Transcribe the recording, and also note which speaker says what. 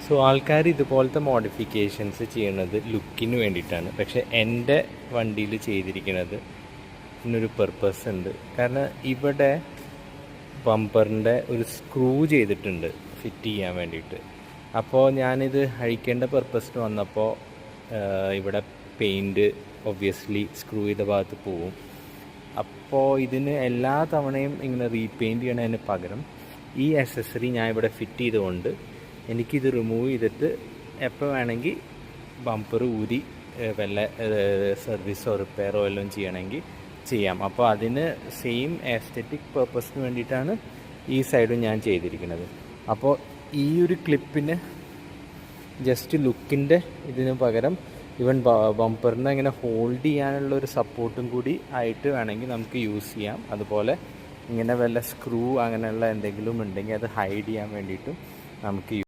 Speaker 1: So ആൾക്കാർ ഇതുപോലത്തെ modifications ചെയ്യുന്നത് ലുക്കിന് വേണ്ടിയിട്ടാണ്. പക്ഷേ എൻ്റെ വണ്ടിയിൽ ചെയ്തിരിക്കുന്നത് ഇതിനൊരു പർപ്പസ് ഉണ്ട്. കാരണം ഇവിടെ ബമ്പറിൻ്റെ ഒരു സ്ക്രൂ ചെയ്തിട്ടുണ്ട് ഫിറ്റ് ചെയ്യാൻ വേണ്ടിയിട്ട്. അപ്പോൾ ഞാനിത് അഴിക്കേണ്ട പർപ്പസിന് വന്നപ്പോൾ ഇവിടെ പെയിൻറ്റ് ഒബ്വിയസ്ലി സ്ക്രൂ ചെയ്ത ഭാഗത്ത് പോവും. അപ്പോൾ ഇതിന് എല്ലാ തവണയും ഇങ്ങനെ റീപെയിൻറ്റ് ചെയ്യണതിന് പകരം ഈ ആക്സസറി ഞാൻ ഇവിടെ ഫിറ്റ് ചെയ്തുകൊണ്ട് എനിക്കിത് റിമൂവ് ചെയ്തിട്ട് എപ്പോൾ വേണമെങ്കിൽ ബമ്പർ ഊരി വല്ല സർവീസോ റിപ്പയറോ എല്ലാം ചെയ്യണമെങ്കിൽ ചെയ്യാം. അപ്പോൾ അതിന് സെയിം ആസ്തെറ്റിക് പർപ്പസിന് വേണ്ടിയിട്ടാണ് ഈ സൈഡും ഞാൻ ചെയ്തിരിക്കുന്നത്. അപ്പോൾ ഈ ഒരു ക്ലിപ്പിന് ജസ്റ്റ് ലുക്കിൻ്റെ ഇതിന് പകരം ഇവൻ ബമ്പറിനെ ഇങ്ങനെ ഹോൾഡ് ചെയ്യാനുള്ളൊരു സപ്പോർട്ടും കൂടി ആയിട്ട് വേണമെങ്കിൽ നമുക്ക് യൂസ് ചെയ്യാം. അതുപോലെ ഇങ്ങനെ വല്ല സ്ക്രൂ അങ്ങനെയുള്ള എന്തെങ്കിലും ഉണ്ടെങ്കിൽ അത് ഹൈഡ് ചെയ്യാൻ വേണ്ടിയിട്ടും നമുക്ക്